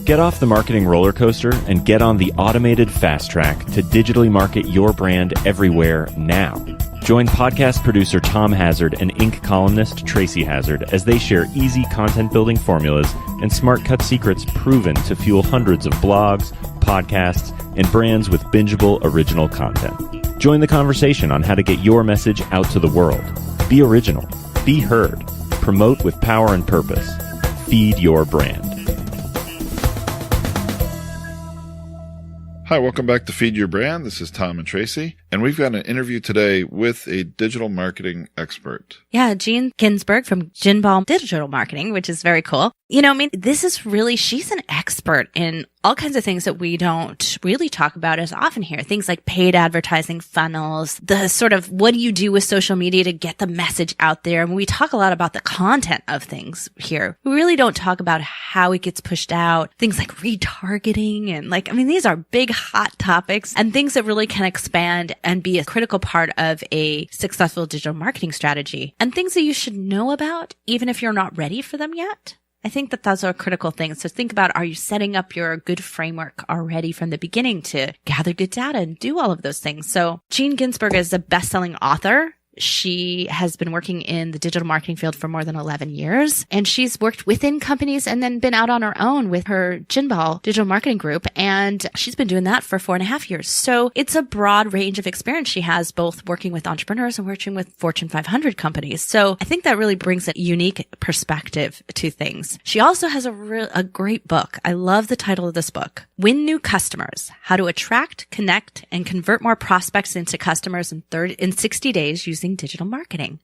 Get off the marketing roller coaster and get on the automated fast track to digitally market your brand everywhere now. Join podcast producer Tom Hazard and Inc. columnist Tracy Hazard as they share easy content building formulas and smart cut secrets proven to fuel hundreds of blogs, podcasts, and brands with bingeable original content. Join the conversation on how to get your message out to the world. Be original. Be heard. Promote with power and purpose. Feed your brand. Hi, welcome back to Feed Your Brand. This is Tom and Tracy, and we've got an interview today with a digital marketing expert. Yeah, Ginzburg from Ginzburg Digital Marketing, which is very cool. She's an expert in all kinds of things that we don't really talk about as often here. Things like paid advertising funnels, the sort of what do you do with social media to get the message out there. And we talk a lot about the content of things here. We really don't talk about how it gets pushed out. Things like retargeting and these are big hot topics and things that really can expand and be a critical part of a successful digital marketing strategy and things that you should know about even if you're not ready for them yet. I think that those are critical things. So think about, are you setting up your good framework already from the beginning to gather good data and do all of those things? So Ginzburg is a best-selling author. She has been working in the digital marketing field for more than 11 years, and she's worked within companies and then been out on her own with her Ginzburg digital marketing group, and she's been doing that for 4.5 years. So it's a broad range of experience she has, both working with entrepreneurs and working with Fortune 500 companies. So I think that really brings a unique perspective to things. She also has a great book. I love the title of this book, Win New Customers: How to Attract, Connect, and Convert More Prospects into Customers in 60 Days Using Digital Marketing.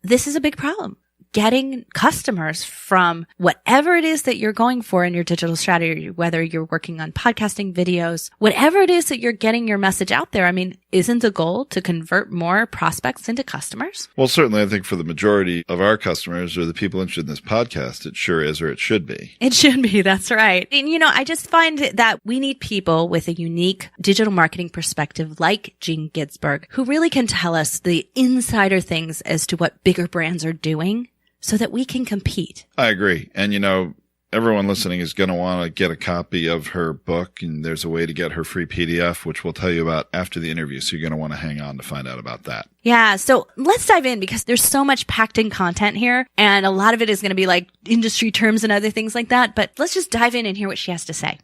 This is a big problem. Getting customers from whatever it is that you're going for in your digital strategy, whether you're working on podcasting videos, whatever it is that you're getting your message out there. Isn't the goal to convert more prospects into customers? Well, certainly I think for the majority of our customers or the people interested in this podcast, it sure is, or it should be. It should be. That's right. And, I just find that we need people with a unique digital marketing perspective like Ginzburg, who really can tell us the insider things as to what bigger brands are doing, so that we can compete. I agree. And, everyone listening is going to want to get a copy of her book, and there's a way to get her free PDF, which we'll tell you about after the interview. So you're going to want to hang on to find out about that. Yeah. So let's dive in because there's so much packed in content here, and a lot of it is going to be like industry terms and other things like that. But let's just dive in and hear what she has to say.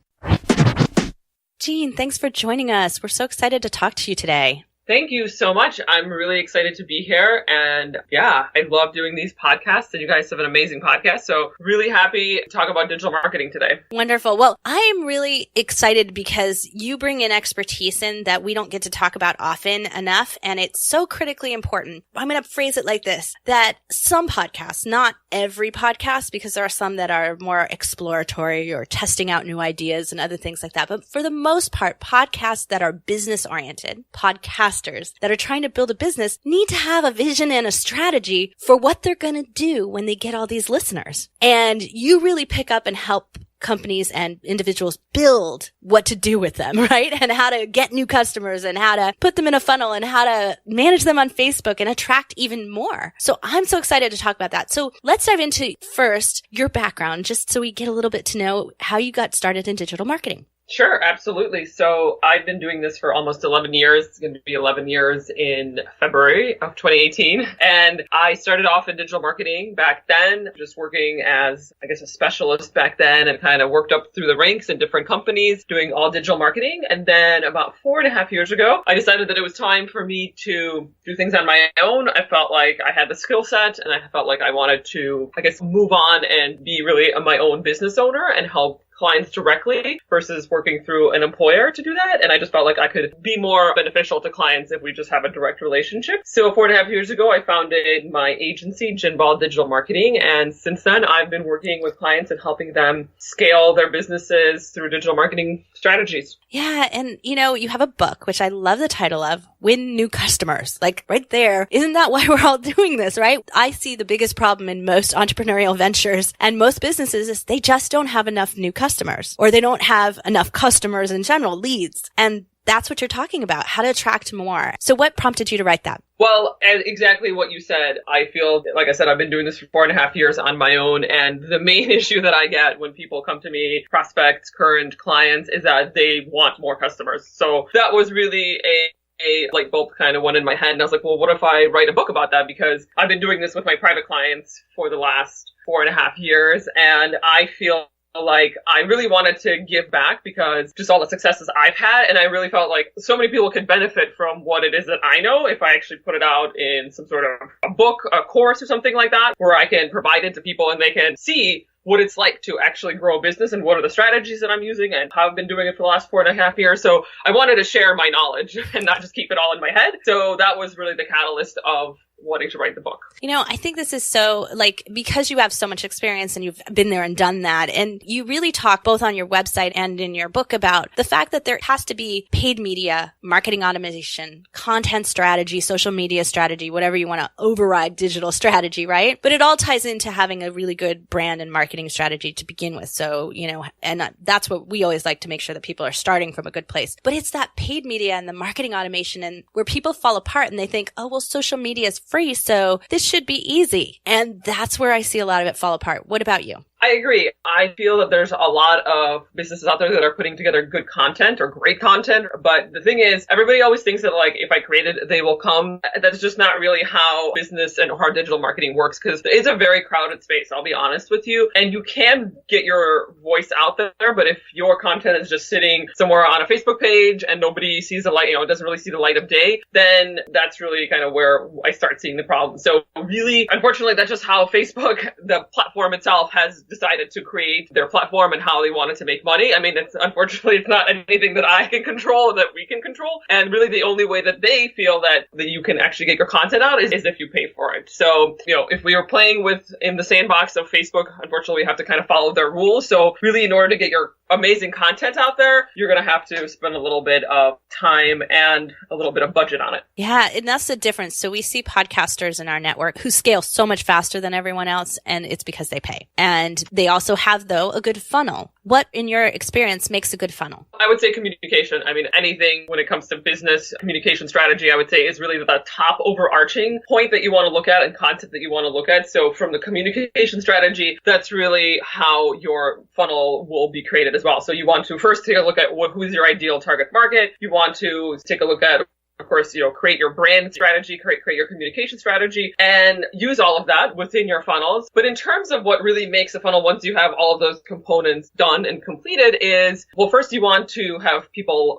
Jean, thanks for joining us. We're so excited to talk to you today. Thank you so much. I'm really excited to be here. And yeah, I love doing these podcasts, and you guys have an amazing podcast. So really happy to talk about digital marketing today. Wonderful. Well, I am really excited because you bring in expertise in that we don't get to talk about often enough. And it's so critically important. I'm going to phrase it like this, that some podcasts, not every podcast, because there are some that are more exploratory or testing out new ideas and other things like that. But for the most part, podcasts that are business oriented, podcasters that are trying to build a business need to have a vision and a strategy for what they're going to do when they get all these listeners. And you really pick up and help companies and individuals build what to do with them, right? And how to get new customers and how to put them in a funnel and how to manage them on Facebook and attract even more. So I'm so excited to talk about that. So let's dive into first your background, just so we get a little bit to know how you got started in digital marketing. Sure, absolutely. So I've been doing this for almost 11 years. It's going to be 11 years in February of 2018. And I started off in digital marketing back then, just working as, a specialist back then, and kind of worked up through the ranks in different companies doing all digital marketing. And then about 4.5 years ago, I decided that it was time for me to do things on my own. I felt like I had the skill set, and I felt like I wanted to, move on and be really my own business owner and help clients directly versus working through an employer to do that. And I just felt like I could be more beneficial to clients if we just have a direct relationship. So 4.5 years ago, I founded my agency, Ginzburg Digital Marketing. And since then, I've been working with clients and helping them scale their businesses through digital marketing strategies. Yeah. And, you have a book, which I love the title of, Win New Customers. Like right there. Isn't that why we're all doing this, right? I see the biggest problem in most entrepreneurial ventures and most businesses is they just don't have enough new customers, or they don't have enough customers in general, leads. And that's what you're talking about, how to attract more. So what prompted you to write that? Well, and exactly what you said. I feel, like I said, I've been doing this for 4.5 years on my own. And the main issue that I get when people come to me, prospects, current clients, is that they want more customers. So that was really a light bulb kind of went in my head. And I was like, well, what if I write a book about that? Because I've been doing this with my private clients for the last 4.5 years. And I feel like I really wanted to give back because just all the successes I've had. And I really felt like so many people could benefit from what it is that I know if I actually put it out in some sort of a book, a course or something like that, where I can provide it to people and they can see what it's like to actually grow a business and what are the strategies that I'm using and how I've been doing it for the last 4.5 years. So I wanted to share my knowledge and not just keep it all in my head. So that was really the catalyst of wanting to write the book. You know, I think this is so, like, because you have so much experience and you've been there and done that, and you really talk both on your website and in your book about the fact that there has to be paid media, marketing automation, content strategy, social media strategy, whatever you want to override digital strategy, right? But it all ties into having a really good brand and marketing strategy to begin with. So, you know, and that's what we always like to make sure that people are starting from a good place. But it's that paid media and the marketing automation and where people fall apart and they think, oh, well, social media is free, so this should be easy. And that's where I see a lot of it fall apart. What about you? I agree. I feel that there's a lot of businesses out there that are putting together good content or great content. But the thing is, everybody always thinks that, like, if I create it, they will come. That's just not really how business and how digital marketing works, because it's a very crowded space, I'll be honest with you. And you can get your voice out there, but if your content is just sitting somewhere on a Facebook page and nobody sees the light, it doesn't really see the light of day, then that's really kind of where I start seeing the problem. So really, unfortunately, that's just how Facebook, the platform itself, has decided to create their platform and how they wanted to make money. I mean, unfortunately, it's not anything that I can control, that we can control. And really the only way that they feel that you can actually get your content out is if you pay for it. So, if we are playing in the sandbox of Facebook, unfortunately, we have to kind of follow their rules. So really, in order to get your amazing content out there, you're going to have to spend a little bit of time and a little bit of budget on it. Yeah, and that's the difference. So we see podcasters in our network who scale so much faster than everyone else, and it's because they pay. And they also have, though, a good funnel. What, in your experience, makes a good funnel? I would say communication. I mean, anything when it comes to business communication strategy, I would say is really the top overarching point that you want to look at and concept that you want to look at. So from the communication strategy, that's really how your funnel will be created as well. So you want to first take a look at who's your ideal target market. You want to take a look at, of course, create your brand strategy, create your communication strategy, and use all of that within your funnels. But in terms of what really makes a funnel, once you have all of those components done and completed, is, well, first you want to have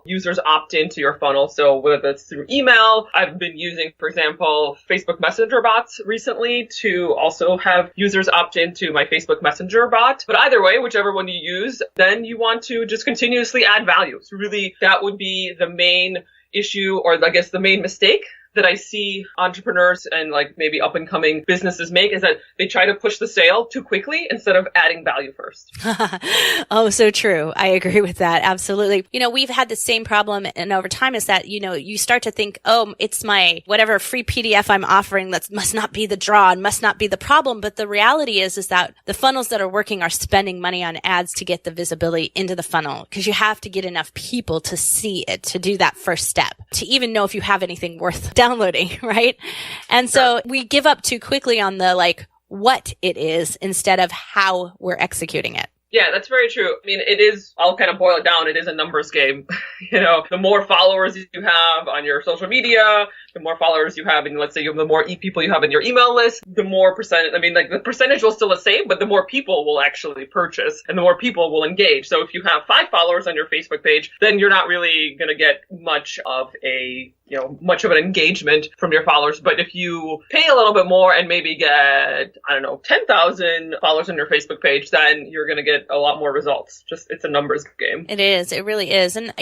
users opt into your funnel. So whether that's through email, I've been using, for example, Facebook Messenger bots recently to also have users opt into my Facebook Messenger bot. But either way, whichever one you use, then you want to just continuously add value. So really, that would be the main issue, or I guess the main mistake that I see entrepreneurs and maybe up and coming businesses make, is that they try to push the sale too quickly instead of adding value first. Oh, so true. I agree with that. Absolutely. We've had the same problem, and over time is that, you start to think, oh, it's my whatever free PDF I'm offering that must not be the draw and must not be the problem. But the reality is that the funnels that are working are spending money on ads to get the visibility into the funnel, because you have to get enough people to see it, to do that first step, to even know if you have anything worth downloading, right? And so we give up too quickly on the what it is instead of how we're executing it. Yeah, that's very true. I mean, I'll kind of boil it down. It is a numbers game. The more followers you have on your social media, the more followers you have, and let's say the more people you have in your email list, the more percentage, the percentage will still the same, but the more people will actually purchase and the more people will engage. So if you have 5 followers on your Facebook page, then you're not really going to get much of an engagement from your followers. But if you pay a little bit more and maybe get, 10,000 followers on your Facebook page, then you're going to get a lot more results. It's a numbers game. It is. It really is. And,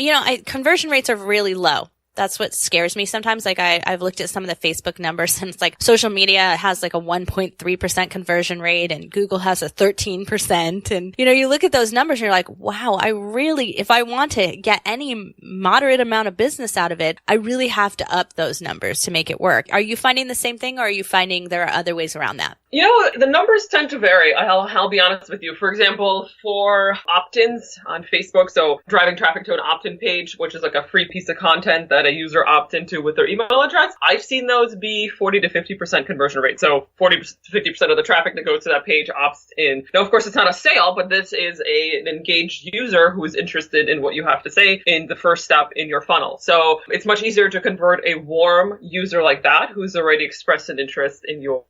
conversion rates are really low. That's what scares me sometimes. I've looked at some of the Facebook numbers, and it's social media has a 1.3% conversion rate and Google has a 13%. And, you look at those numbers and you're like, wow, if I want to get any moderate amount of business out of it, I really have to up those numbers to make it work. Are you finding the same thing, or are you finding there are other ways around that? The numbers tend to vary. I'll be honest with you. For example, for opt-ins on Facebook, so driving traffic to an opt-in page, which is like a free piece of content that a user opts into with their email address, I've seen those be 40 to 50% conversion rate. So 40 to 50% of the traffic that goes to that page opts in. Now, of course, it's not a sale, but this is an engaged user who is interested in what you have to say in the first step in your funnel. So it's much easier to convert a warm user like that who's already expressed an interest in your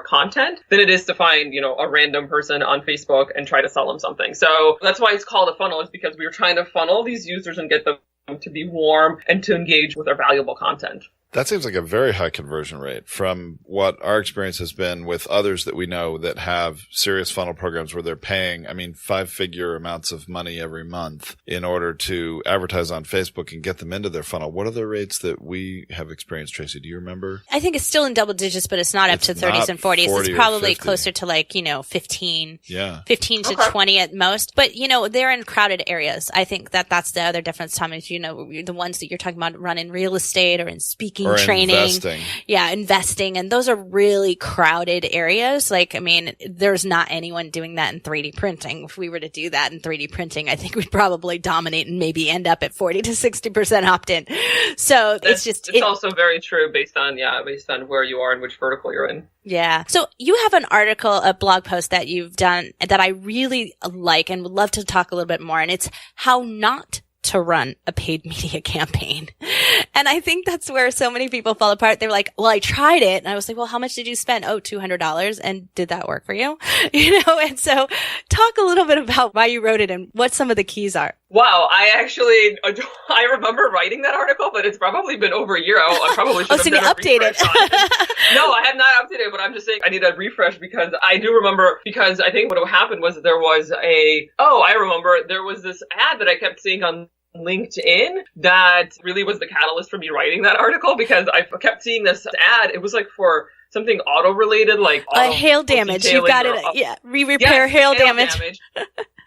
content than it is to find, a random person on Facebook and try to sell them something. So that's why it's called a funnel, is because we were trying to funnel these users and get them to be warm and to engage with our valuable content. That seems like a very high conversion rate from what our experience has been with others that we know that have serious funnel programs where they're paying, 5-figure amounts of money every month in order to advertise on Facebook and get them into their funnel. What are the rates that we have experienced, Tracy? Do you remember? I think it's still in double digits, but it's not up to 30s and 40s. It's probably closer to 15. Yeah. 15 to 20 at most. But, they're in crowded areas. I think that's the other difference, Tom, is, the ones that you're talking about run in real estate or in speaking. Or training. Investing. Yeah, investing. And those are really crowded areas. There's not anyone doing that in 3D printing. If we were to do that in 3D printing, I think we'd probably dominate and maybe end up at 40 to 60% opt-in. So it's also very true based on where you are and which vertical you're in. Yeah. So you have an article, a blog post that you've done that I really like and would love to talk a little bit more. And it's how not to run a paid media campaign. And I think that's where so many people fall apart. They're like, well, I tried it. And I was like, well, how much did you spend? Oh, $200. And did that work for you? And so talk a little bit about why you wrote it and what some of the keys are. Wow. I remember writing that article, but it's probably been over a year. I probably should have done update it. No, I have not updated it, but I'm just saying I need a refresh because I do remember, because I think what happened was there was there was this ad that I kept seeing on LinkedIn that really was the catalyst for me writing that artitle, because I kept seeing this ad. It was like for something auto related, like hail damage. You've got it. Yeah. Repair hail damage.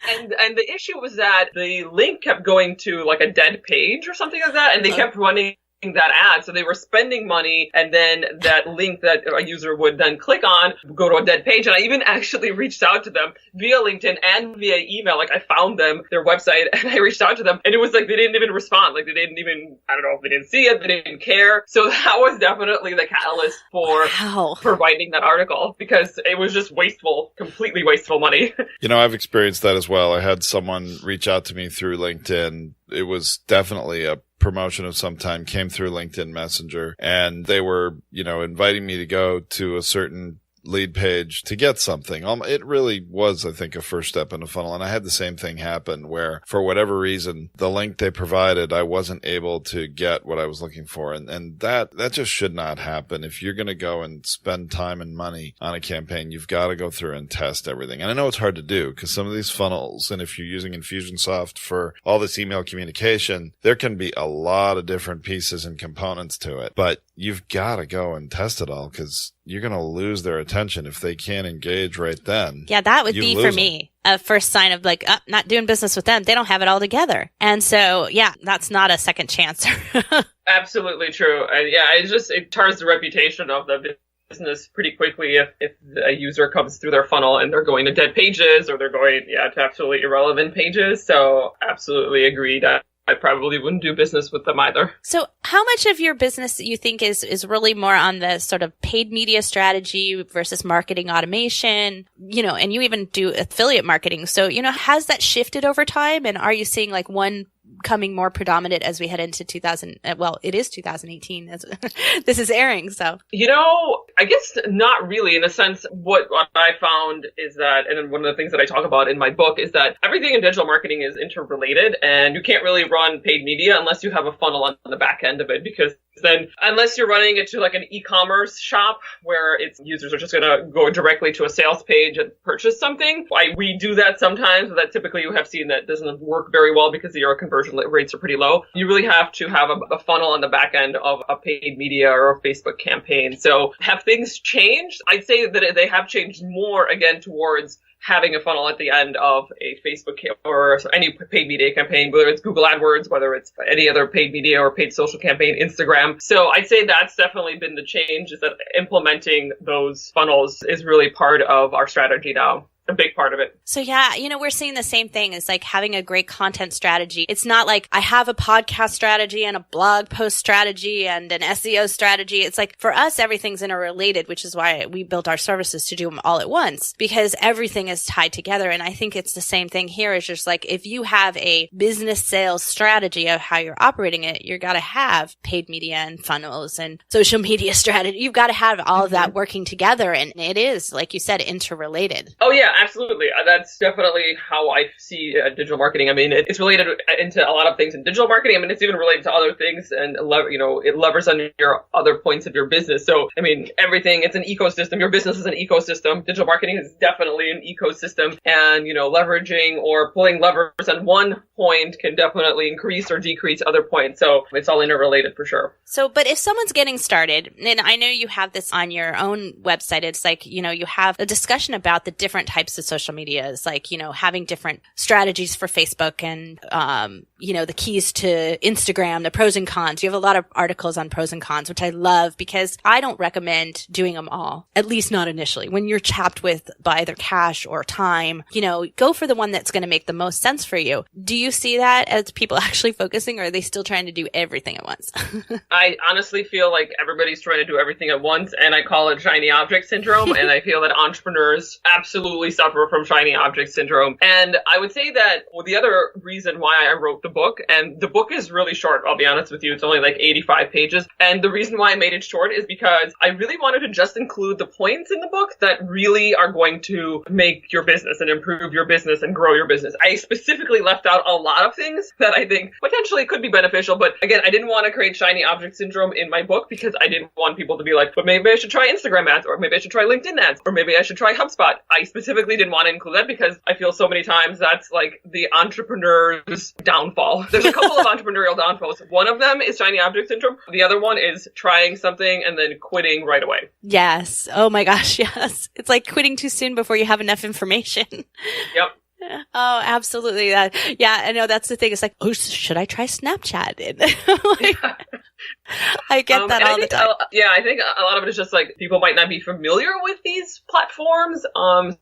And the issue was that the link kept going to like a dead page or something like that, and they kept running that ad. So they were spending money, and then that link that a user would then click on would go to a dead page. And I even actually reached out to them via LinkedIn and via email. Like I found them, their website, and I reached out to them, and it was like they didn't even respond. Like they didn't even, I don't know if they didn't see it, they didn't care. So that was definitely the catalyst for writing that article, because it was just completely wasteful money. I've experienced that as well. I had someone reach out to me through LinkedIn. It was definitely a promotion of some time, came through LinkedIn Messenger, and they were, inviting me to go to a certain lead page to get something. It really was, I think, a first step in a funnel. And I had the same thing happen where, for whatever reason, the link they provided, I wasn't able to get what I was looking for. And that just should not happen. If you're going to go and spend time and money on a campaign, you've got to go through and test everything. And I know it's hard to do because some of these funnels, and if you're using Infusionsoft for all this email communication, there can be a lot of different pieces and components to it. But you've got to go and test it all, because you're going to lose their attention if they can't engage right then. Yeah, that would be for me a first sign of not doing business with them. They don't have it all together. And so, yeah, that's not a second chance. Absolutely true. It tars the reputation of the business pretty quickly if a user comes through their funnel and they're going to dead pages, or they're going to absolutely irrelevant pages. So absolutely agreed. I probably wouldn't do business with them either. So how much of your business you think is really more on the sort of paid media strategy versus marketing automation, and you even do affiliate marketing. So, has that shifted over time? And are you seeing one becoming more predominant as we head into it is 2018 as this is airing. So, I guess not really, in a sense. What I found is that, and one of the things that I talk about in my book is that everything in digital marketing is interrelated, and you can't really run paid media unless you have a funnel on the back end of it, because then unless you're running it to like an e-commerce shop where users are just going to go directly to a sales page and purchase something. We do that sometimes, but that typically you have seen that doesn't work very well because your conversion rates are pretty low. You really have to have a funnel on the back end of a paid media or a Facebook campaign. So have things changed? I'd say that they have changed more again towards having a funnel at the end of a Facebook or any paid media campaign, whether it's Google AdWords, whether it's any other paid media or paid social campaign, Instagram. So I'd say that's definitely been the change, is that implementing those funnels is really part of our strategy now. A big part of it. So yeah, we're seeing the same thing. It's like having a great content strategy. It's not like I have a podcast strategy and a blog post strategy and an SEO strategy. It's like for us, everything's interrelated, which is why we built our services to do them all at once, because everything is tied together. And I think it's the same thing here. It's just like if you have a business sales strategy of how you're operating it, you're got to have paid media and funnels and social media strategy. You've got to have all of that working together. And it is, like you said, interrelated. Oh yeah, absolutely. That's definitely how I see digital marketing. I mean, it's related into a lot of things in digital marketing. I mean, it's even related to other things, and it levers on your other points of your business. So, I mean, everything, it's an ecosystem. Your business is an ecosystem. Digital marketing is definitely an ecosystem, and, leveraging or pulling levers on one point can definitely increase or decrease other points. So it's all interrelated for sure. So, but if someone's getting started, and I know you have this on your own website, it's like, you have a discussion about the different types of social media. It's like, having different strategies for Facebook and, the keys to Instagram, the pros and cons. You have a lot of articles on pros and cons, which I love because I don't recommend doing them all, at least not initially. When you're chapped with by either cash or time, go for the one that's going to make the most sense for you. Do you see that as people actually focusing, or are they still trying to do everything at once? I honestly feel like everybody's trying to do everything at once, and I call it shiny object syndrome. And I feel that entrepreneurs absolutely suffer from shiny object syndrome. And I would say that the other reason why I wrote the book, and the book is really short, I'll be honest with you, it's only like 85 pages. And the reason why I made it short is because I really wanted to just include the points in the book that really are going to make your business and improve your business and grow your business. I specifically left out a lot of things that I think potentially could be beneficial. But again, I didn't want to create shiny object syndrome in my book because I didn't want people to be like, but maybe I should try Instagram ads, or maybe I should try LinkedIn ads, or maybe I should try HubSpot. I specifically didn't want to include that because I feel so many times that's like the entrepreneur's downfall. There's a couple of entrepreneurial downfalls. One of them is shiny object syndrome. The other one is trying something and then quitting right away. Yes. Oh my gosh. Yes. It's like quitting too soon before you have enough information. Yep. Oh, absolutely. Yeah, I know that's the thing. It's like, oh, should I try Snapchat? I get that all the time. I think a lot of it is just like people might not be familiar with these platforms.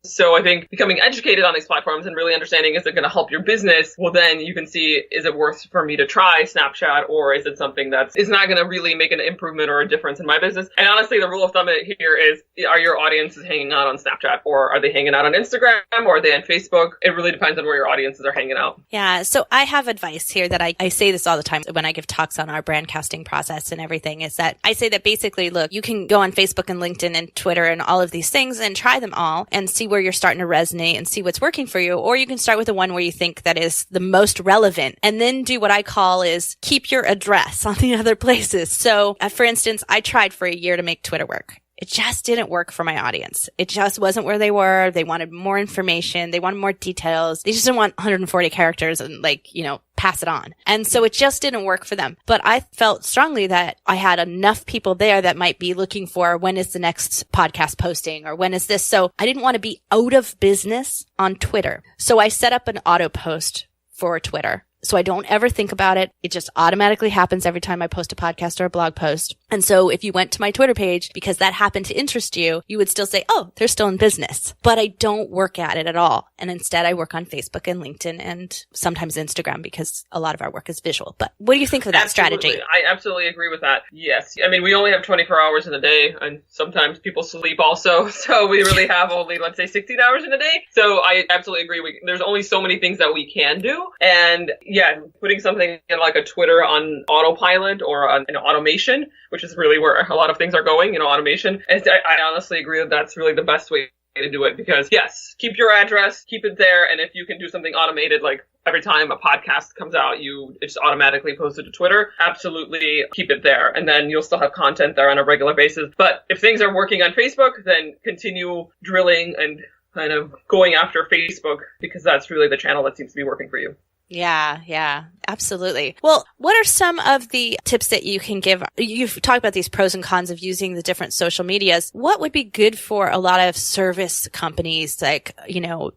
So I think becoming educated on these platforms and really understanding, is it going to help your business? Well, then you can see, is it worth for me to try Snapchat, or is it something that is not going to really make an improvement or a difference in my business? And honestly, the rule of thumb here is, are your audiences hanging out on Snapchat, or are they hanging out on Instagram, or are they on Facebook? It really depends on where your audiences are hanging out. Yeah. So I have advice here that I say this all the time when I give talks on our brand casting process and everything, is that I say that basically, look, you can go on Facebook and LinkedIn and Twitter and all of these things and try them all and see where you're starting to resonate and see what's working for you. Or you can start with the one where you think that is the most relevant, and then do what I call is keep your address on the other places. So for instance, I tried for a year to make Twitter work. It just didn't work for my audience. It just wasn't where they were. They wanted more information. They wanted more details. They just didn't want 140 characters and pass it on. And so it just didn't work for them. But I felt strongly that I had enough people there that might be looking for, when is the next podcast posting, or when is this? So I didn't want to be out of business on Twitter. So I set up an auto post for Twitter. So I don't ever think about it. It just automatically happens every time I post a podcast or a blog post. And so if you went to my Twitter page, because that happened to interest you, you would still say, oh, they're still in business. But I don't work at it at all. And instead I work on Facebook and LinkedIn and sometimes Instagram, because a lot of our work is visual. But what do you think of that strategy? I absolutely agree with that. Yes. I mean, we only have 24 hours in a day, and sometimes people sleep also. So we really have only, let's say, 16 hours in a day. So I absolutely agree. There's only so many things that we can do. And yeah, putting something in like a Twitter on autopilot or on automation, which is really where a lot of things are going, automation. And I honestly agree that that's really the best way to do it, because yes, keep your address, keep it there. And if you can do something automated, like every time a podcast comes out, it's automatically posted to Twitter, absolutely keep it there. And then you'll still have content there on a regular basis. But if things are working on Facebook, then continue drilling and kind of going after Facebook, because that's really the channel that seems to be working for you. Yeah, absolutely. Well, what are some of the tips that you can give? You've talked about these pros and cons of using the different social medias. What would be good for a lot of service companies, like,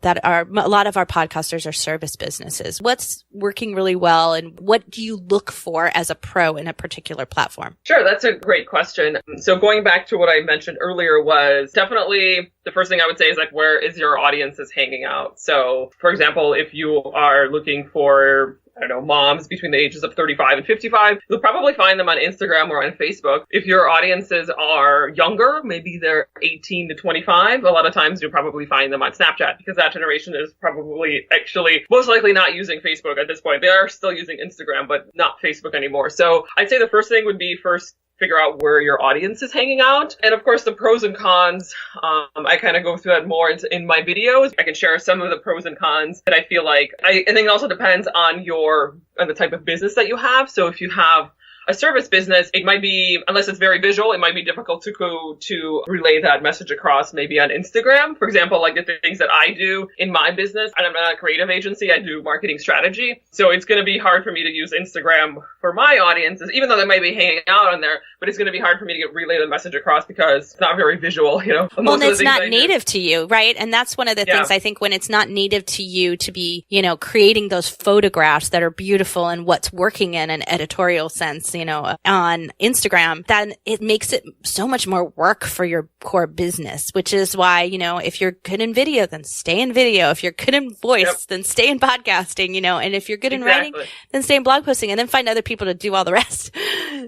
that are, a lot of our podcasters are service businesses? What's working really well, and what do you look for as a pro in a particular platform? Sure, that's a great question. So going back to what I mentioned earlier was definitely the first thing I would say is like, where is your audience is hanging out? So for example, if you are looking for, I don't know, moms between the ages of 35 and 55, you'll probably find them on Instagram or on Facebook. If your audiences are younger, maybe they're 18 to 25, a lot of times you'll probably find them on Snapchat, because that generation is probably actually most likely not using Facebook at this point. They are still using Instagram, but not Facebook anymore. So I'd say the first thing would be first figure out where your audience is hanging out. And of course, the pros and cons, I kind of go through that more in my videos. I can share some of the pros and cons that I feel like, I think it also depends on the type of business that you have. So if you have a service business, it might be, unless it's very visual, it might be difficult to relay that message across maybe on Instagram. For example, like the things that I do in my business, and I'm not a creative agency, I do marketing strategy. So it's going to be hard for me to use Instagram for my audiences, even though they might be hanging out on there, but it's going to be hard for me to relay the message across because it's not very visual, Well, and it's not native to you, right? And that's one of the things I think, when it's not native to you to be, creating those photographs that are beautiful and what's working in an editorial sense, on Instagram, then it makes it so much more work for your core business, which is why, if you're good in video, then stay in video. If you're good in voice, then stay in podcasting, and if you're good in writing, then stay in blog posting, and then find other people to do all the rest.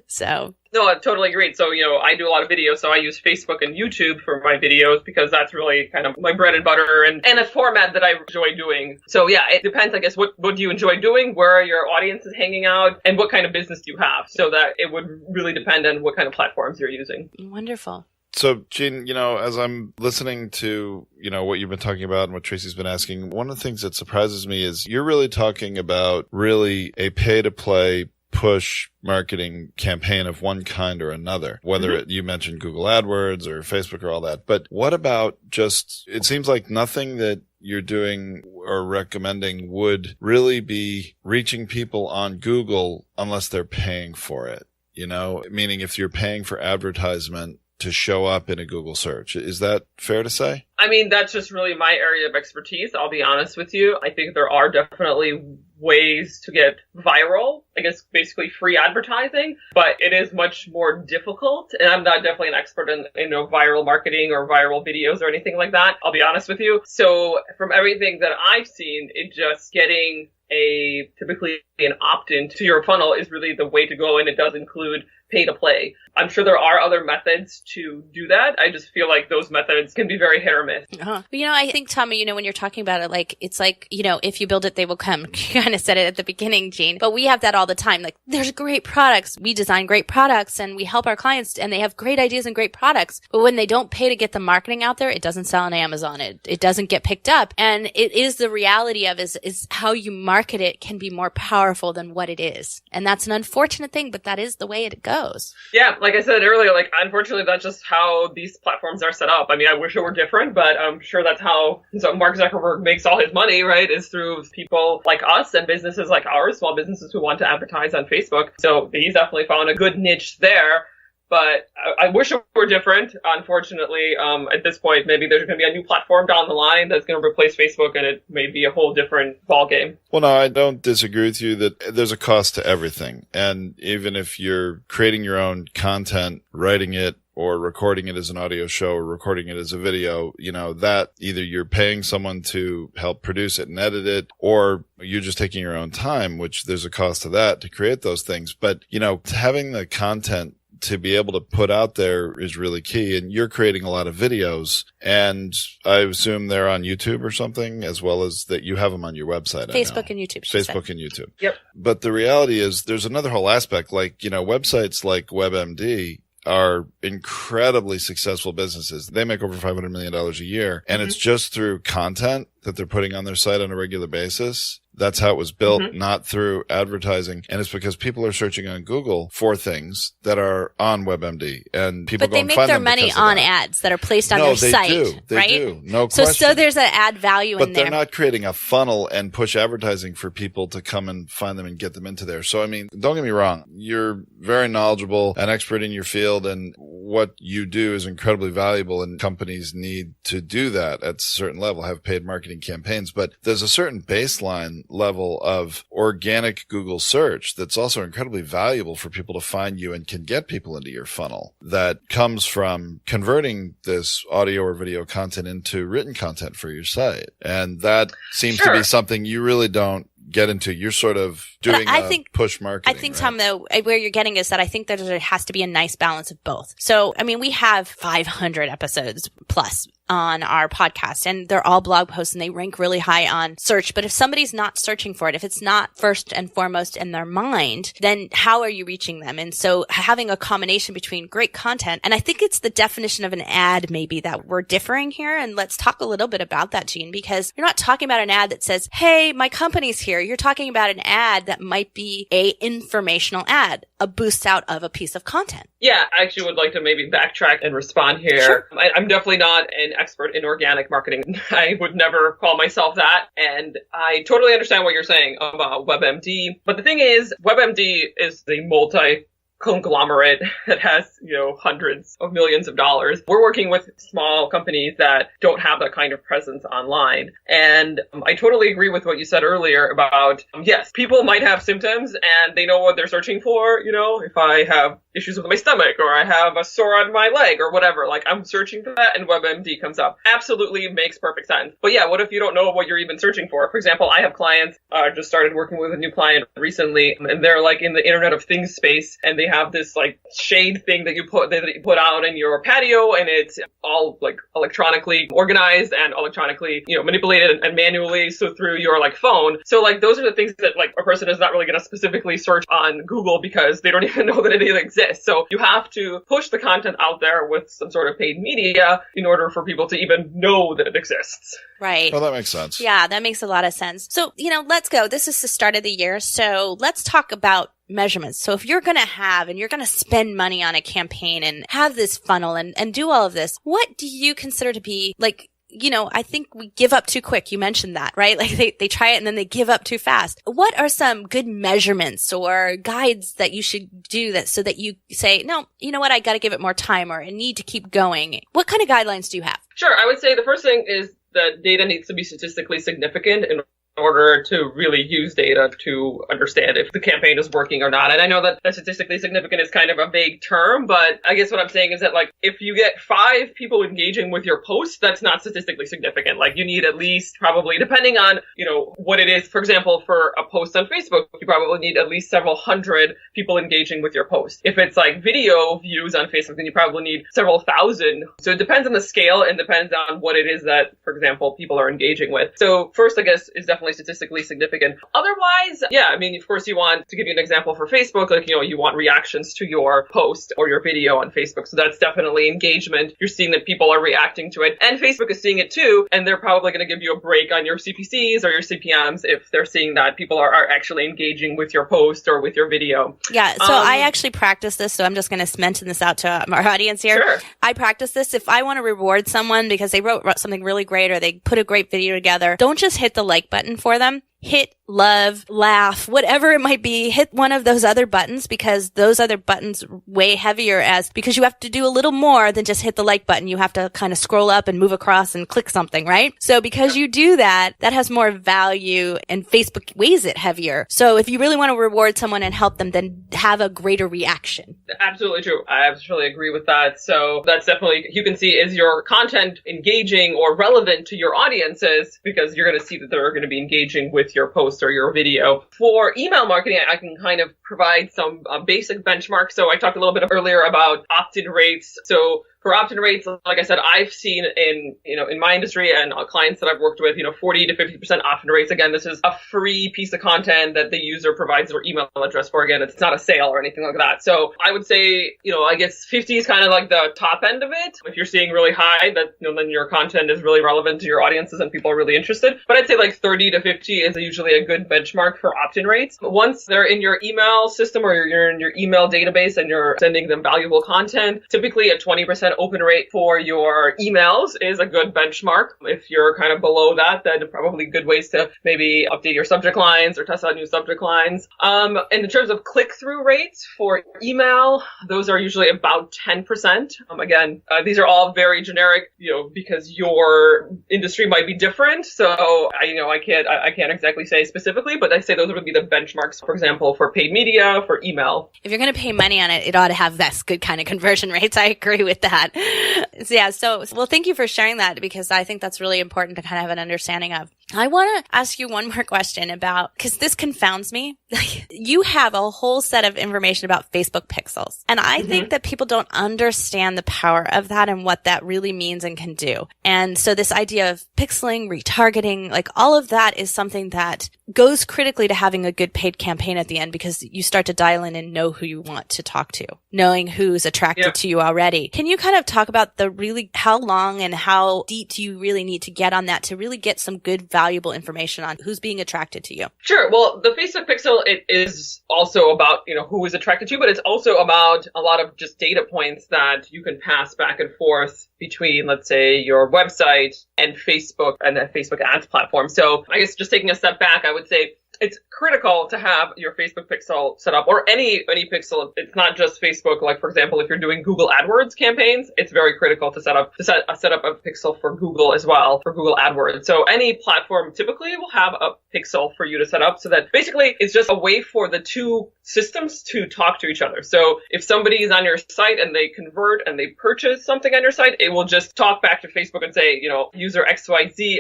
So. No, I totally agreed. So, I do a lot of videos, so I use Facebook and YouTube for my videos because that's really kind of my bread and butter and a format that I enjoy doing. So yeah, it depends, I guess, what do you enjoy doing? Where are your audiences hanging out? And what kind of business do you have? So that it would really depend on what kind of platforms you're using. Wonderful. So, Jean, as I'm listening to, what you've been talking about and what Tracy's been asking, one of the things that surprises me is you're really talking about really a pay-to-play push marketing campaign of one kind or another, whether you mentioned Google AdWords or Facebook or all that. But what about it seems like nothing that you're doing or recommending would really be reaching people on Google unless they're paying for it, meaning if you're paying for advertisement to show up in a Google search. Is that fair to say? I mean, that's just really my area of expertise. I'll be honest with you. I think there are definitely ways to get viral, I guess basically free advertising, but it is much more difficult. And I'm not definitely an expert in viral marketing or viral videos or anything like that. I'll be honest with you. So from everything that I've seen, it just getting typically an opt-in to your funnel is really the way to go, and it does include pay to play. I'm sure there are other methods to do that. I just feel like those methods can be very hit or miss. Uh-huh. But, I think, Tommy, when you're talking about it, it's like, if you build it, they will come. You kind of said it at the beginning, Jean, but we have that all the time. Like, there's great products. We design great products and we help our clients, and they have great ideas and great products. But when they don't pay to get the marketing out there, it doesn't sell on Amazon. It doesn't get picked up. And it is the reality of is how you market it can be more powerful than what it is. And that's an unfortunate thing, but that is the way it goes. Yeah, like I said earlier, unfortunately, that's just how these platforms are set up. I mean, I wish it were different, but I'm sure that's how Mark Zuckerberg makes all his money, right? Is through people like us and businesses like ours, small businesses who want to advertise on Facebook. So he's definitely found a good niche there. But I wish it were different. Unfortunately, at this point, maybe there's going to be a new platform down the line that's going to replace Facebook, and it may be a whole different ballgame. Well, no, I don't disagree with you that there's a cost to everything. And even if you're creating your own content, writing it, or recording it as an audio show or recording it as a video, that either you're paying someone to help produce it and edit it, or you're just taking your own time, which there's a cost to that to create those things. But, having the content to be able to put out there is really key. And you're creating a lot of videos, and I assume they're on YouTube or something, as well as that you have them on your website. Facebook and YouTube. Facebook and YouTube. Yep. But the reality is there's another whole aspect, websites like WebMD are incredibly successful businesses. They make over $500 million a year, and it's just through content that they're putting on their site on a regular basis That's how it was built, not through advertising. And it's because people are searching on Google for things that are on WebMD, and people But they don't make find their them money because of on that. ads that are placed on No, their they site, do. They right? do. No So question. there's an ad value But in they're there. not creating a funnel and push advertising for people to come and find them and get them into there. So, I mean, don't get me wrong. You're very knowledgeable and expert in your field, and what you do is incredibly valuable, and companies need to do that at a certain level, have paid marketing campaigns. But there's a certain baseline level of organic Google search that's also incredibly valuable for people to find you and can get people into your funnel, that comes from converting this audio or video content into written content for your site. And that seems to be something you really don't get into. You're sort of doing push marketing. I think, right? Tom, though, where you're getting is that I think that there has to be a nice balance of both. So, I mean, we have 500 episodes plus on our podcast, and they're all blog posts and they rank really high on search. But if somebody's not searching for it, if it's not first and foremost in their mind, then how are you reaching them? And so having a combination between great content, and I think it's the definition of an ad maybe that we're differing here. And let's talk a little bit about that, Jean, because you're not talking about an ad that says, hey, my company's here. You're talking about an ad that might be a informational ad, a boost out of a piece of content. Yeah, I actually would like to maybe backtrack and respond here. Sure. I'm definitely not an expert in organic marketing. I would never call myself that. And I totally understand what you're saying about WebMD. But the thing is, WebMD is a conglomerate that has, hundreds of millions of dollars. We're working with small companies that don't have that kind of presence online. And I totally agree with what you said earlier about, yes, people might have symptoms and they know what they're searching for. If I have issues with my stomach or I have a sore on my leg or whatever, like I'm searching for that and WebMD comes up. Absolutely makes perfect sense. But yeah, what if you don't know what you're even searching for? For example, I have clients, just started working with a new client recently, and they're like in the Internet of Things space, and they have this like shade thing that you put out in your patio, and it's all like electronically organized and electronically, manipulated and manually, so through your like phone. So like those are the things that like a person is not really going to specifically search on Google because they don't even know that it even exists. So you have to push the content out there with some sort of paid media in order for people to even know that it exists. Right. Well, that makes sense. Yeah, that makes a lot of sense. So, let's go. This is the start of the year. So let's talk about measurements. So if you're going to have and you're going to spend money on a campaign and have this funnel and do all of this, what do you consider to be like, I think we give up too quick. You mentioned that, right? Like they try it and then they give up too fast. What are some good measurements or guides that you should do that so that you say, no, you know what? I got to give it more time, or I need to keep going. What kind of guidelines do you have? Sure. I would say the first thing is that data needs to be statistically significant in order to really use data to understand if the campaign is working or not. And I know that statistically significant is kind of a vague term, but I guess what I'm saying is that like if you get 5 people engaging with your post, that's not statistically significant. Like you need at least probably, depending on, what it is. For example, for a post on Facebook, you probably need at least several hundred people engaging with your post. If it's like video views on Facebook, then you probably need several thousand. So it depends on the scale and depends on what it is that, for example, people are engaging with. So first, I guess, is definitely statistically significant. Otherwise, yeah, I mean, of course, you want to give you an example for Facebook, like, you want reactions to your post or your video on Facebook. So that's definitely engagement. You're seeing that people are reacting to it, and Facebook is seeing it too. And they're probably going to give you a break on your CPCs or your CPMs if they're seeing that people are actually engaging with your post or with your video. Yeah. So I actually practice this. So I'm just going to mention this out to our audience here. Sure. I practice this. If I want to reward someone because they wrote something really great or they put a great video together, don't just hit the like button for them. Hit love, laugh, whatever it might be, hit one of those other buttons, because those other buttons way heavier because you have to do a little more than just hit the like button. You have to kind of scroll up and move across and click something, right? So because you do that, that has more value and Facebook weighs it heavier. So if you really want to reward someone and help them, then have a greater reaction. Absolutely true. I absolutely agree with that. So that's definitely, you can see, is your content engaging or relevant to your audiences, because you're going to see that they're going to be engaging with your post or your video. For email marketing, I can kind of provide some basic benchmarks. So I talked a little bit earlier about opt-in rates. So for opt-in rates, like I said, I've seen in my industry and clients that I've worked with, 40 to 50% opt-in rates. Again, this is a free piece of content that the user provides their email address for. Again, it's not a sale or anything like that. So I would say, I guess 50 is kind of like the top end of it. If you're seeing really high, that, then your content is really relevant to your audiences and people are really interested. But I'd say like 30 to 50 is usually a good benchmark for opt-in rates. Once they're in your email system or you're in your email database and you're sending them valuable content, typically a 20% open rate for your emails is a good benchmark. If you're kind of below that, then probably good ways to maybe update your subject lines or test out new subject lines. And in terms of click-through rates for email, those are usually about 10%. Again, these are all very generic, because your industry might be different. So I can't exactly say specifically, but I say those would be the benchmarks, for example, for paid media, for email. If you're going to pay money on it, it ought to have this good kind of conversion rates. I agree with that. Well, thank you for sharing that, because I think that's really important to kind of have an understanding of. I want to ask you one more question because this confounds me. You have a whole set of information about Facebook pixels. And I think that people don't understand the power of that and what that really means and can do. And so this idea of pixeling, retargeting, like all of that is something that goes critically to having a good paid campaign at the end, because you start to dial in and know who you want to talk to, knowing who's attracted to you already. Can you kind of talk about how long and how deep do you really need to get on that to really get some good, valuable information on who's being attracted to you? Sure. Well, the Facebook pixel, it is also about, who is attracted to you, but it's also about a lot of just data points that you can pass back and forth between, let's say, your website and Facebook and the Facebook ads platform. So I guess just taking a step back, I would say it's critical to have your Facebook pixel set up, or any pixel. It's not just Facebook. Like, for example, if you're doing Google AdWords campaigns, it's very critical to set up a pixel for Google as well, for Google AdWords. So any platform typically will have a pixel for you to set up, so that basically it's just a way for the two systems to talk to each other. So if somebody is on your site and they convert and they purchase something on your site, it will just talk back to Facebook and say, user XYZ,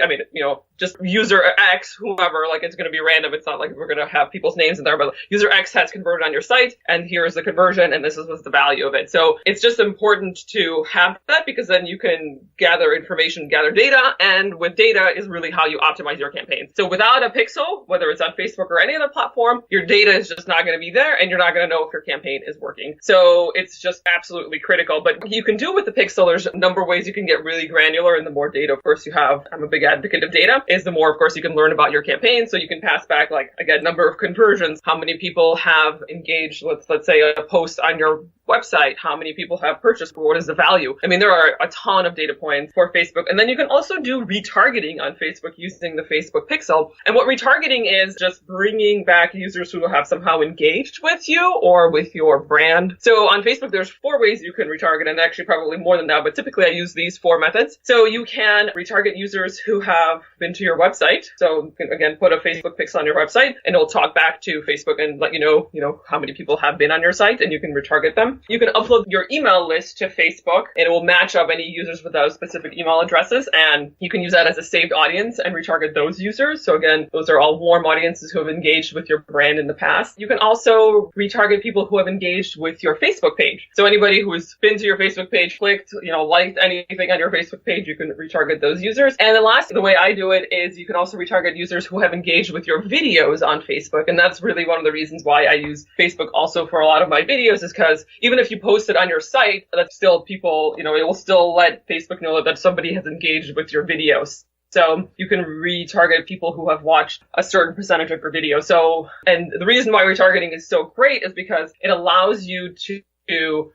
just user X, whoever, like it's going to be random. It's not like we're going to have people's names in there, but user X has converted on your site and here's the conversion and this is what's the value of it. So it's just important to have that, because then you can gather information, gather data, and with data is really how you optimize your campaign. So without a pixel, whether it's on Facebook or any other platform, your data is just not going to be there and you're not going to know if your campaign is working. So it's just absolutely critical. But you can do with the pixel, there's a number of ways you can get really granular, and the more data, of course, you have, I'm a big advocate of data, is the more, of course, you can learn about your campaign. So you can pass back, like, again, number of conversions, how many people have engaged, let's say a post on your website, how many people have purchased, what is the value? There are a ton of data points for Facebook. And then you can also do retargeting on Facebook using the Facebook pixel. And what retargeting is, just bringing back users who have somehow engaged with you or with your brand. So on Facebook, there's 4 ways you can retarget, and actually probably more than that, but typically I use these 4 methods. So you can retarget users who have been to your website. So you can, again, put a Facebook pixel on your website and it'll talk back to Facebook and let you know how many people have been on your site, and you can retarget them. You can upload your email list to Facebook and it will match up any users with those specific email addresses, and you can use that as a saved audience and retarget those users. So again, those are all warm audiences who have engaged with your brand in the past. You can also retarget people who have engaged with your Facebook page. So anybody who has been to your Facebook page, clicked, liked anything on your Facebook page, you can retarget those users. And then lastly, the way I do it is you can also retarget users who have engaged with your videos on Facebook. And that's really one of the reasons why I use Facebook also for a lot of my videos, is because even if you post it on your site, that's still people, it will still let Facebook know that somebody has engaged with your videos. So you can retarget people who have watched a certain percentage of your video. So, and the reason why retargeting is so great is because it allows you to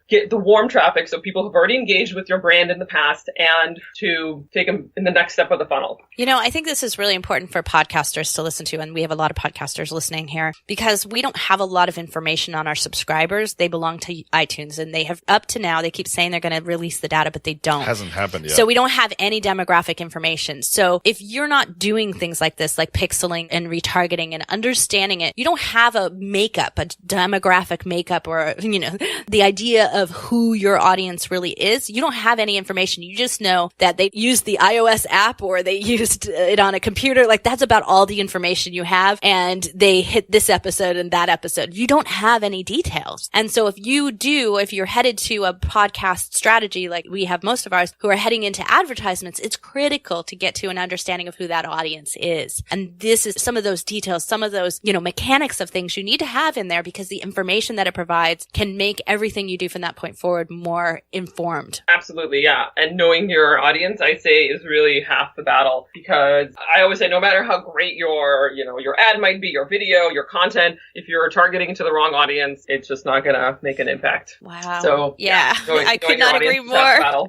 get the warm traffic, so people have already engaged with your brand in the past, and to take them in the next step of the funnel. I think this is really important for podcasters to listen to, and we have a lot of podcasters listening here, because we don't have a lot of information on our subscribers. They belong to iTunes, and they have, up to now, they keep saying they're going to release the data, but they don't. Hasn't happened yet. So we don't have any demographic information. So if you're not doing things like this, like pixeling and retargeting and understanding it, you don't have a makeup, a demographic makeup, or, the the idea of who your audience really is. You don't have any information. You just know that they used the iOS app or they used it on a computer. Like that's about all the information you have. And they hit this episode and that episode. You don't have any details. And so if you're headed to a podcast strategy, like we have most of ours who are heading into advertisements, it's critical to get to an understanding of who that audience is. And this is some of those details, some of those, mechanics of things you need to have in there because the information that it provides can make everything you do from that point forward more informed. Absolutely, yeah. And knowing your audience, I say, is really half the battle, because I always say no matter how great your ad might be, your video, your content, if you're targeting to the wrong audience, it's just not going to make an impact. Wow. So yeah, I could not agree more.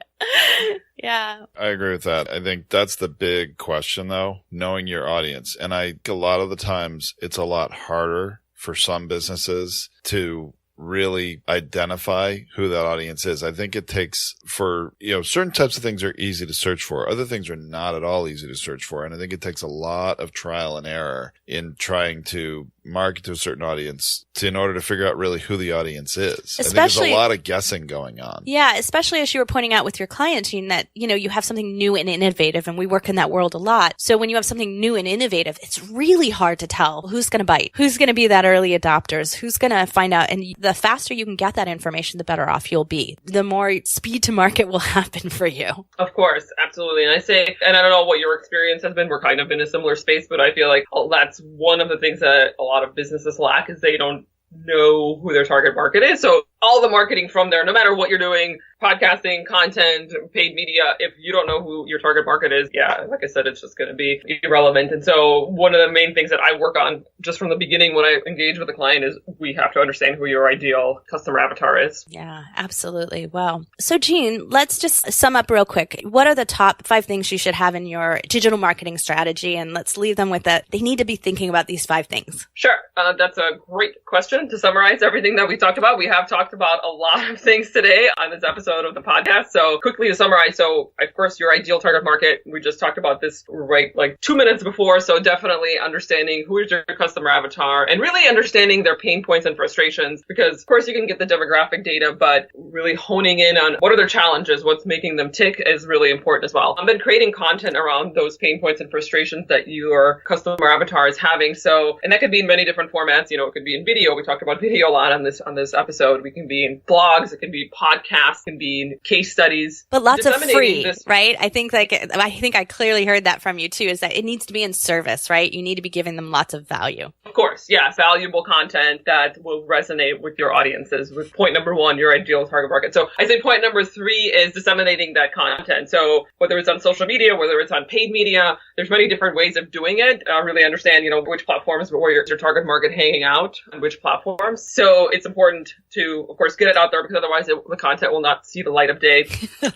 Yeah. I agree with that. I think that's the big question, though, knowing your audience. And a lot of the times it's a lot harder for some businesses to really identify who that audience is. I think it takes for, certain types of things are easy to search for. Other things are not at all easy to search for. And I think it takes a lot of trial and error in trying to market to a certain audience in order to figure out really who the audience is. I think there's a lot of guessing going on. Yeah, especially as you were pointing out with your client team that, you have something new and innovative, and we work in that world a lot. So when you have something new and innovative, it's really hard to tell who's going to bite, who's going to be that early adopters, who's going to find out. And the faster you can get that information, the better off you'll be. The more speed to market will happen for you. Of course, absolutely. And I say, and I don't know what your experience has been, we're kind of in a similar space, but I feel like that's one of the things that a lot of businesses lack is they don't know who their target market is. So all the marketing from there, no matter what you're doing, podcasting, content, paid media, if you don't know who your target market is, like I said, it's just going to be irrelevant. And so one of the main things that I work on just from the beginning when I engage with a client is we have to understand who your ideal customer avatar is. Yeah, absolutely. Wow. So Jean, let's just sum up real quick. What are the top 5 things you should have in your digital marketing strategy? And let's leave them with that. They need to be thinking about these 5 things. Sure. That's a great question. To summarize everything that we talked about, we have talked about a lot of things today on this episode of the podcast. So quickly to summarize, so of course your ideal target market, we just talked about this right like 2 minutes before. So definitely understanding who is your customer avatar and really understanding their pain points and frustrations, because of course you can get the demographic data, but really honing in on what are their challenges, what's making them tick is really important as well. And then creating content around those pain points and frustrations that your customer avatar is having. So, and that could be in many different formats. It could be in video. We talked about video a lot on this episode. We can be in blogs, it can be podcasts, it can be in case studies. But lots of free, right? I think I clearly heard that from you too, is that it needs to be in service, right? You need to be giving them lots of value. Of course, yes. Valuable content that will resonate with your audiences with point number 1, your ideal target market. So I say point number 3 is disseminating that content. So whether it's on social media, whether it's on paid media, there's many different ways of doing it. Really understand, which platforms where your target market hanging out and which platforms. So it's important to, of course, get it out there because otherwise the content will not see the light of day.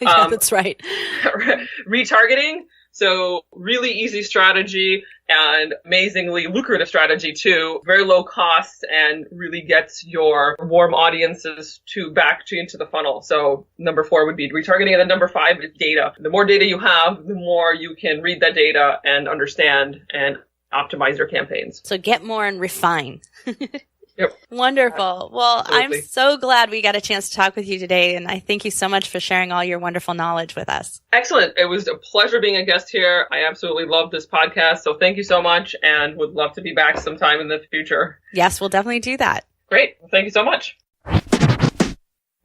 Yeah, that's right. Retargeting. So really easy strategy and amazingly lucrative strategy too. Very low cost and really gets your warm audiences back into the funnel. So number 4 would be retargeting. And then number 5 is data. The more data you have, the more you can read that data and understand and optimize your campaigns. So get more and refine. Yep. Wonderful. Well, Absolutely. I'm so glad we got a chance to talk with you today, and I thank you so much for sharing all your wonderful knowledge with us. Excellent. It was a pleasure being a guest here. I absolutely love this podcast, so thank you so much, and would love to be back sometime in the future. Yes, we'll definitely do that. Great. Well, thank you so much.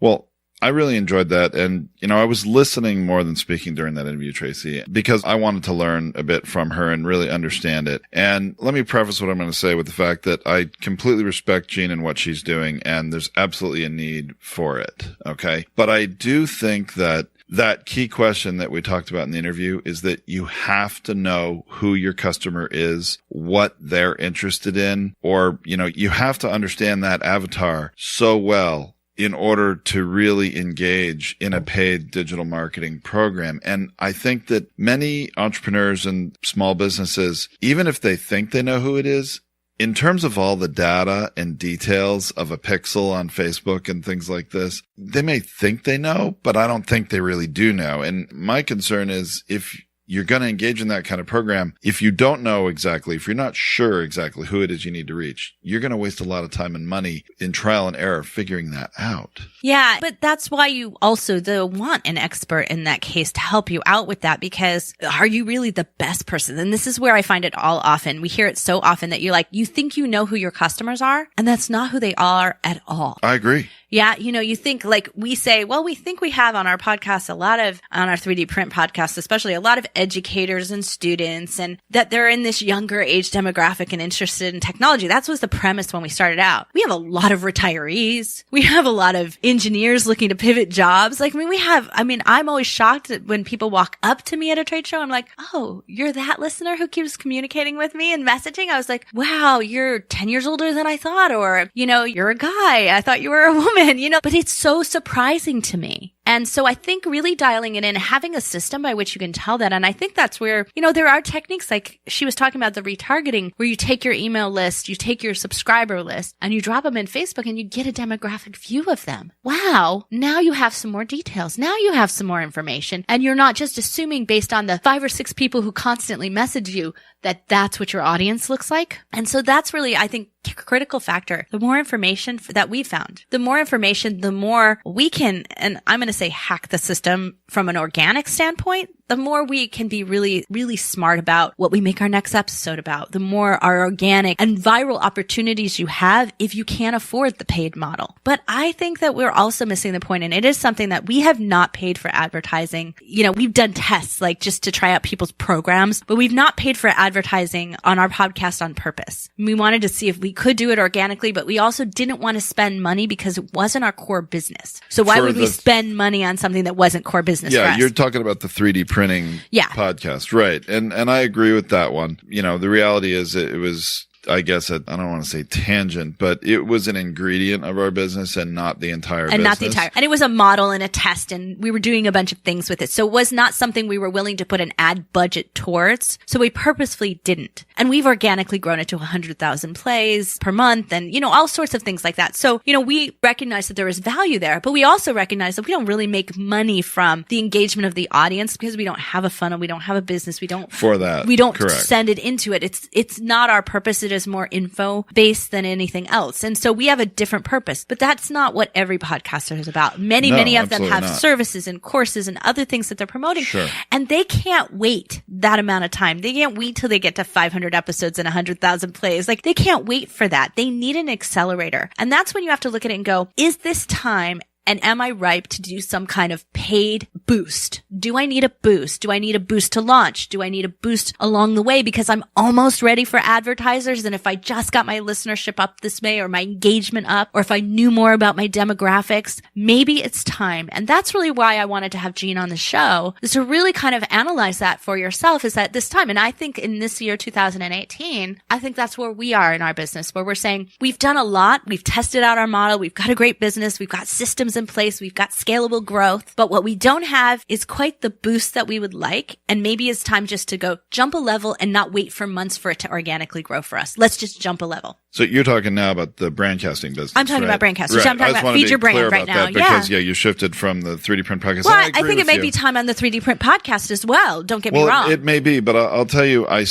Well, I really enjoyed that. And, I was listening more than speaking during that interview, Tracy, because I wanted to learn a bit from her and really understand it. And let me preface what I'm going to say with the fact that I completely respect Jean and what she's doing, and there's absolutely a need for it. Okay. But I do think that key question that we talked about in the interview is that you have to know who your customer is, what they're interested in, or, you have to understand that avatar so well in order to really engage in a paid digital marketing program. And I think that many entrepreneurs and small businesses, even if they think they know who it is, in terms of all the data and details of a pixel on Facebook and things like this, they may think they know, but I don't think they really do know. And my concern is if you're going to engage in that kind of program. If you don't know exactly, if you're not sure exactly who it is you need to reach, you're going to waste a lot of time and money in trial and error figuring that out. Yeah, but that's why you also want an expert in that case to help you out with that, because are you really the best person? And this is where I find it all often. We hear it so often that you think you know who your customers are, and that's not who they are at all. I agree. Yeah. You think we say, well, we think we have on our podcast on our 3D print podcast, especially a lot of educators and students, and that they're in this younger age demographic and interested in technology. That was the premise when we started out. We have a lot of retirees. We have a lot of engineers looking to pivot jobs. I'm always shocked when people walk up to me at a trade show. I'm like, oh, you're that listener who keeps communicating with me and messaging. I was like, wow, you're 10 years older than I thought. Or, you're a guy. I thought you were a woman. But it's so surprising to me. And so I think really dialing it in, having a system by which you can tell that. And I think that's where, there are techniques like she was talking about, the retargeting, where you take your email list, you take your subscriber list, and you drop them in Facebook and you get a demographic view of them. Wow. Now you have some more details. Now you have some more information. And you're not just assuming based on the 5 or 6 people who constantly message you that that's what your audience looks like. And so that's really, I think, critical factor. The more information that we found, the more information, the more we can, and I'm going to say hack the system from an organic standpoint, the more we can be really, really smart about what we make our next episode about, the more our organic and viral opportunities you have if you can't afford the paid model. But I think that we're also missing the point, and it is something that we have not paid for advertising. We've done tests just to try out people's programs, but we've not paid for advertising on our podcast on purpose. We wanted to see if we could do it organically, but we also didn't want to spend money because it wasn't our core business. So why would we spend money on something that wasn't core business for us? Yeah, you're talking about the 3D printing podcast, right? And I agree with that one. The reality is it was, I guess, I don't want to say tangent, but it was an ingredient of our business and not the entire business. And it was a model and a test, and we were doing a bunch of things with it. So it was not something we were willing to put an ad budget towards. So we purposefully didn't. And we've organically grown it to 100,000 plays per month and, all sorts of things like that. So, we recognize that there is value there, but we also recognize that we don't really make money from the engagement of the audience because we don't have a funnel. We don't have a business. We don't Correct. send it into it. It's not our purpose. It is more info based than anything else. And so we have a different purpose, but that's not what every podcaster is about. Many of them have services and courses and other things that they're promoting. Sure. And they can't wait that amount of time. They can't wait till they get to 500 episodes and 100,000 plays. They can't wait for that. They need an accelerator. And that's when you have to look at it and go, is this time? And am I ripe to do some kind of paid boost? Do I need a boost? Do I need a boost to launch? Do I need a boost along the way because I'm almost ready for advertisers? And if I just got my listenership up this way or my engagement up, or if I knew more about my demographics, maybe it's time. And that's really why I wanted to have Jean on the show, is to really kind of analyze that for yourself, is at this time. And I think in this year, 2018, I think that's where we are in our business, where we're saying we've done a lot. We've tested out our model. We've got a great business. We've got systems in place. We've got scalable growth, but what we don't have is quite the boost that we would like. And maybe it's time just to go jump a level and not wait for months for it to organically grow for us. Let's just jump a level. So you're talking now about the brand casting business. I'm talking right? about brand casting. Right. I'm talking about feed your brand right now. Because you shifted from the 3D print podcast. Well, I think it may be time on the 3D print podcast as well. Don't get me wrong. It may be, but I'll tell you, I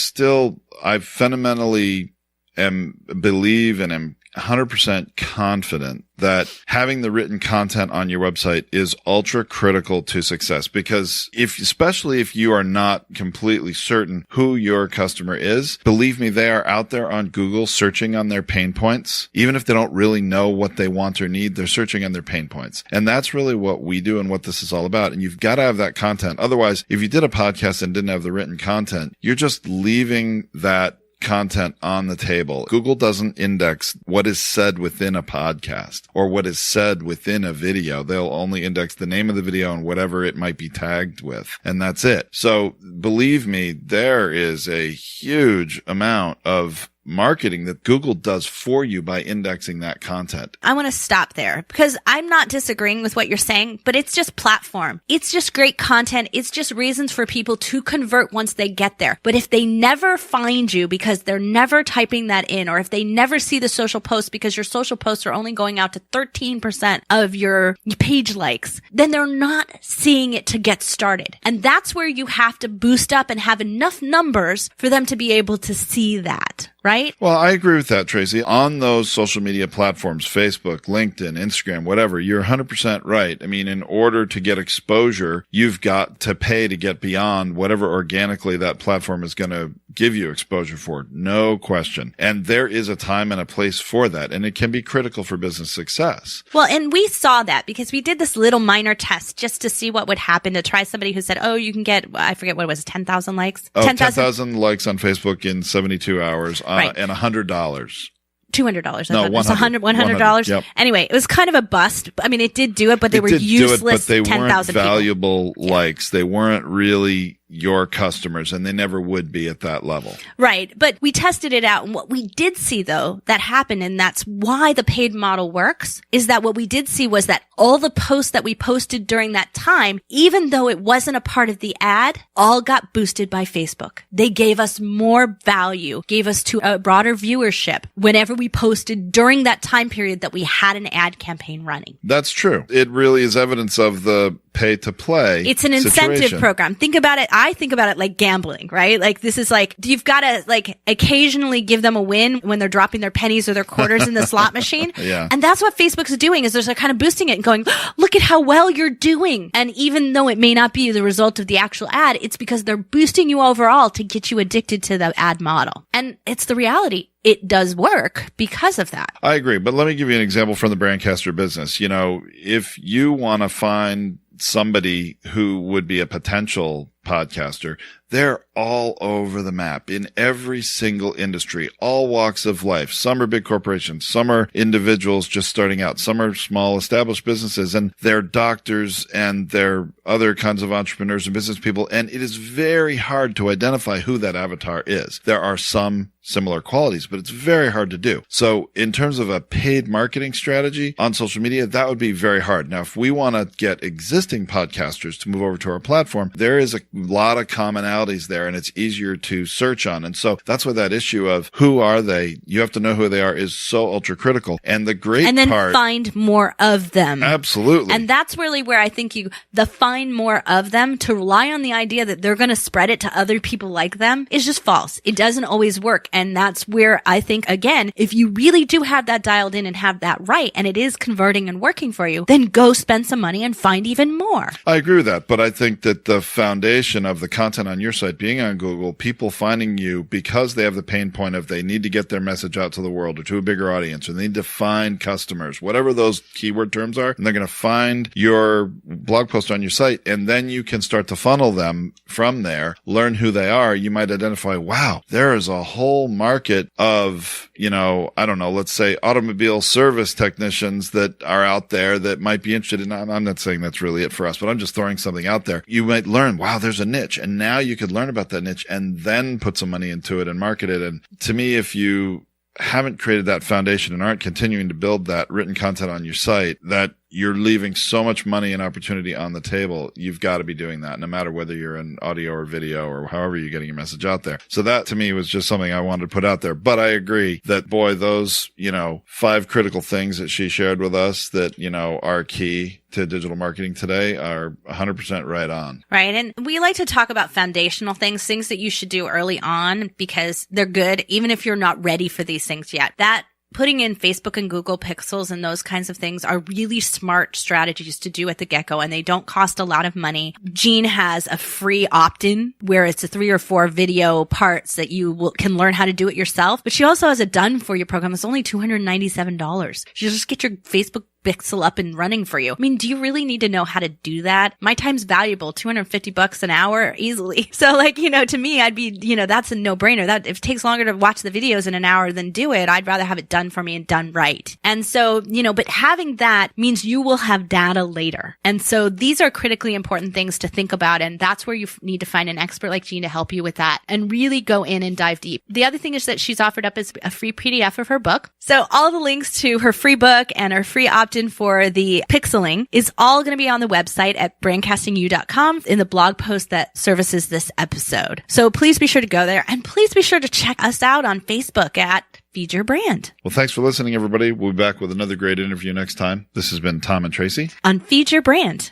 fundamentally believe and am 100% confident that having the written content on your website is ultra critical to success, because especially if you are not completely certain who your customer is, believe me, they are out there on Google searching on their pain points. Even if they don't really know what they want or need, they're searching on their pain points. And that's really what we do and what this is all about. And you've got to have that content. Otherwise, if you did a podcast and didn't have the written content, you're just leaving that content on the table. Google doesn't index what is said within a podcast or what is said within a video. They'll only index the name of the video and whatever it might be tagged with. And that's it. So believe me, there is a huge amount of marketing that Google does for you by indexing that content. I want to stop there because I'm not disagreeing with what you're saying, but it's just platform. It's just great content. It's just reasons for people to convert once they get there. But if they never find you because they're never typing that in, or if they never see the social posts because your social posts are only going out to 13% of your page likes, then they're not seeing it to get started. And that's where you have to boost up and have enough numbers for them to be able to see that, right? Well, I agree with that, Tracy. On those social media platforms, Facebook, LinkedIn, Instagram, whatever, you're 100% right. I mean, in order to get exposure, you've got to pay to get beyond whatever organically that platform is going to give you exposure for. No question. And there is a time and a place for that. And it can be critical for business success. Well, and we saw that because we did this little minor test just to see what would happen to try somebody who said, oh, you can get, I forget what it was, 10,000 likes? Oh, 10,000 likes on Facebook in 72 hours Right. and $100. $200. No, $100. Yep. Anyway, it was kind of a bust. I mean, it did do it, but they were useless. But they weren't 10,000 valuable people. likes. They weren't really your customers, and they never would be at that level. Right. But we tested it out. And what we did see, though, that happened, and that's why the paid model works, is that what we did see was that all the posts that we posted during that time, even though it wasn't a part of the ad, all got boosted by Facebook. They gave us more value, gave us to a broader viewership whenever we posted during that time period that we had an ad campaign running. That's true. It really is evidence of the pay to play. It's an incentive situation. program. Think about it. I think about it like gambling, right? Like this is like, you've got to like occasionally give them a win when they're dropping their pennies or their quarters in the slot machine. Yeah. And that's what Facebook's doing is they're kind of boosting it and going, look at how well you're doing. And even though it may not be the result of the actual ad, it's because they're boosting you overall to get you addicted to the ad model. And it's the reality. It does work because of that. I agree. But let me give you an example from the Brandcaster business. You know, if you want to find somebody who would be a potential podcaster, they're all over the map in every single industry, all walks of life. Some are big corporations. Some are individuals just starting out. Some are small established businesses, and they're doctors and they're other kinds of entrepreneurs and business people. And it is very hard to identify who that avatar is. There are some similar qualities, but it's very hard to do. So in terms of a paid marketing strategy on social media, that would be very hard. Now, if we want to get existing podcasters to move over to our platform, there is a lot of commonalities there, and it's easier to search on. And so that's why that issue of who are they, you have to know who they are, is so ultra critical. And the great part, and then find more of them. Absolutely. And that's really where I think the find more of them, to rely on the idea that they're going to spread it to other people like them, is just false. It doesn't always work. And that's where I think, again, if you really do have that dialed in and have that right, and it is converting and working for you, then go spend some money and find even more. I agree with that. But I think that the foundation of the content on your site being on Google, people finding you because they have the pain point of they need to get their message out to the world or to a bigger audience, or they need to find customers, whatever those keyword terms are, and they're going to find your blog post on your site, and then you can start to funnel them from there, learn who they are. You might identify, wow, there is a whole market of, I don't know, let's say automobile service technicians that are out there that might be interested in, I'm not saying that's really it for us, but I'm just throwing something out there. You might learn, wow, there's a niche. And now you could learn about that niche and then put some money into it and market it. And to me, if you haven't created that foundation and aren't continuing to build that written content on your site, that you're leaving so much money and opportunity on the table. You've got to be doing that, no matter whether you're in audio or video or however you're getting your message out there. So that to me was just something I wanted to put out there. But I agree that, boy, those, 5 critical things that she shared with us that, are key to digital marketing today are 100% right on. Right. And we like to talk about foundational things that you should do early on because they're good, even if you're not ready for these things yet. That putting in Facebook and Google pixels and those kinds of things are really smart strategies to do at the get-go, and they don't cost a lot of money. Jean has a free opt-in where it's a 3 or 4 video parts that you can learn how to do it yourself. But she also has a done-for-you program. It's only $297. You just get your Facebook pixel up and running for you. I mean, do you really need to know how to do that? My time's valuable, $250 an hour easily. So like, to me, I'd be, that's a no-brainer. That if it takes longer to watch the videos in an hour than do it, I'd rather have it done for me and done right. And so, but having that means you will have data later. And so these are critically important things to think about. And that's where you need to find an expert like Jean to help you with that and really go in and dive deep. The other thing is that she's offered up is a free PDF of her book. So all the links to her free book and her free opt-in for the pixeling is all going to be on the website at brandcastingu.com in the blog post that services this episode. So please be sure to go there, and please be sure to check us out on Facebook at Feed Your Brand. Well, thanks for listening, everybody. We'll be back with another great interview next time. This has been Tom and Tracy on Feed Your Brand.